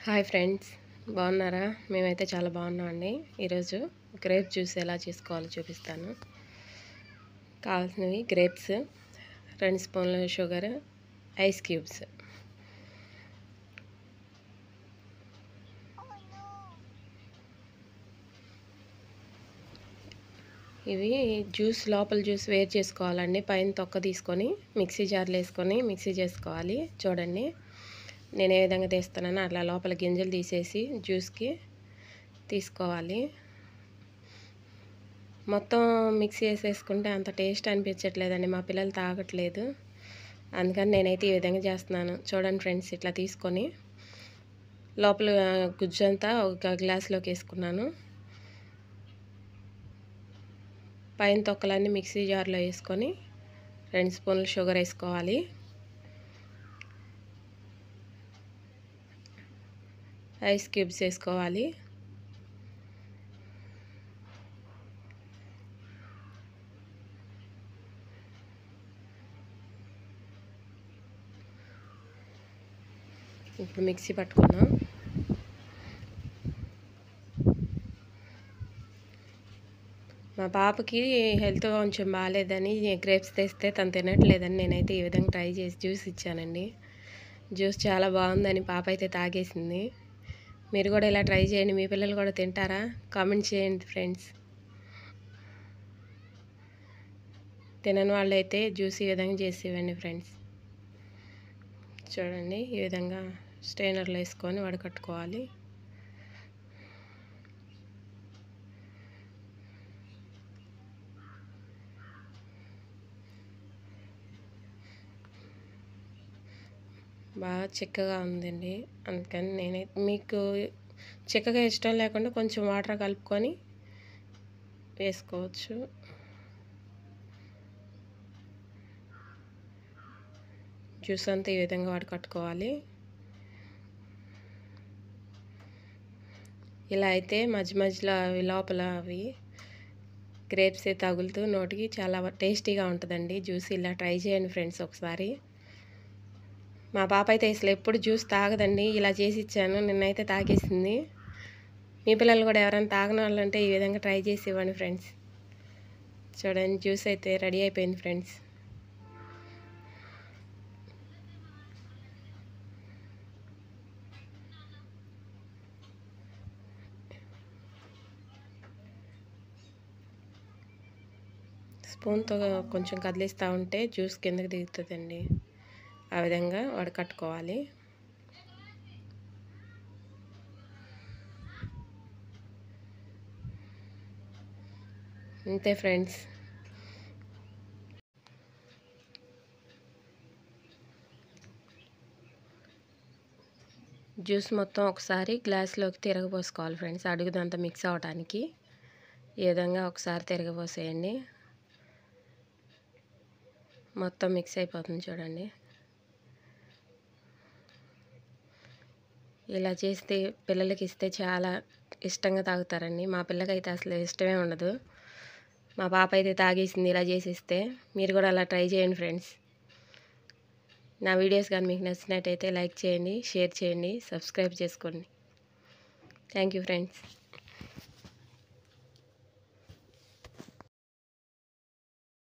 Hi friends, బాగున్నారా? మేమైతే చాలా బాగున్నామండి. ఈరోజు గ్రేప్ జ్యూస్ ఎలా చేసుకోవాలో చూపిస్తాను. కావాల్సినవి గ్రేప్స్, 2 స్పూన్ల షుగర్, ఐస్ క్యూబ్స్. ఇవి లోపల జ్యూస్ వేరు చేసుకోవాలండి. పైన తొక్క తీసుకొని మిక్సీ జార్లో వేసుకొని మిక్సీ చేసుకోవాలి. చూడండి నేను ఏ విధంగా తీస్తున్నానో అట్లా లోపల గింజలు తీసేసి జ్యూస్కి తీసుకోవాలి. మొత్తం మిక్సీ వేసేసుకుంటే అంత టేస్ట్ అనిపించట్లేదండి, మా పిల్లలు తాగట్లేదు. అందుకని నేనైతే ఈ విధంగా చేస్తున్నాను. చూడండి ఫ్రెండ్స్, ఇట్లా తీసుకొని లోపల గుజ్జంతా ఒక గ్లాస్లోకి వేసుకున్నాను. పైన తొక్కలన్నీ మిక్సీ జార్లో వేసుకొని 2 స్పూన్లు షుగర్ వేసుకోవాలి. ఐస్ క్యూబ్స్ వేసుకోవాలి. ఇప్పుడు మిక్సీ పట్టుకుందాం. మా పాపకి హెల్త్ కొంచెం బాగాలేదని గ్రేప్స్ తెస్తే తను తినట్లేదని నేనైతే ఈ విధంగా ట్రై చేసి జ్యూస్ ఇచ్చానండి. జ్యూస్ చాలా బాగుందని పాప అయితే తాగేసింది. మీరు కూడా ఇలా ట్రై చేయండి. మీ పిల్లలు కూడా తింటారా? కామెంట్ చేయండి ఫ్రెండ్స్. తినని వాళ్ళైతే జ్యూస్ ఈ విధంగా చేసి ఇవ్వండి ఫ్రెండ్స్. చూడండి, ఈ విధంగా స్ట్రైనర్లో వేసుకొని వడకట్టుకోవాలి. బాగా చిక్కగా ఉందండి. అందుకని మీకు చిక్కగా ఇష్టం లేకుండా కొంచెం వాటర్ కలుపుకొని వేసుకోవచ్చు. జ్యూస్ అంతా ఈ విధంగా వడకట్టుకోవాలి. ఇలా అయితే మధ్య మధ్యలో లోపల అవి గ్రేప్స్ తగులుతూ నోటికి చాలా టేస్టీగా ఉంటుందండి జ్యూస్. ఇలా ట్రై చేయండి ఫ్రెండ్స్ ఒకసారి. మా పాప అయితే అసలు ఎప్పుడు జ్యూస్ తాగదండి. ఇలా చేసి ఇచ్చాను, నిన్నైతే తాగేసింది. మీ పిల్లలు కూడా ఎవరైనా తాగని వాళ్ళు ఉంటే ఈ విధంగా ట్రై చేసి ఇవ్వండి ఫ్రెండ్స్. చూడండి, జ్యూస్ అయితే రెడీ అయిపోయింది ఫ్రెండ్స్. స్పూన్తో కొంచెం కదిలిస్తూ ఉంటే జ్యూస్ కిందకి దిగుతుందండి. ఆ విధంగా వడకట్టుకోవాలి. అంతే ఫ్రెండ్స్. జ్యూస్ మొత్తం ఒకసారి గ్లాస్లోకి తిరగపోసుకోవాలి ఫ్రెండ్స్, అడుగుదంతా మిక్స్ అవ్వడానికి. ఈ విధంగా ఒకసారి తిరగపోసేయండి. మొత్తం మిక్స్ అయిపోతుంది చూడండి. ఇలా చేస్తే పిల్లలకి ఇస్తే చాలా ఇష్టంగా తాగుతారండి. మా పిల్లకైతే అసలు ఇష్టమే ఉండదు. మా పాప అయితే తాగేసింది ఇలా చేసిస్తే. మీరు కూడా అలా ట్రై చేయండి ఫ్రెండ్స్. నా వీడియోస్ కానీ మీకు నచ్చినట్టయితే లైక్ చేయండి, షేర్ చేయండి, సబ్స్క్రైబ్ చేసుకోండి. Thank you friends.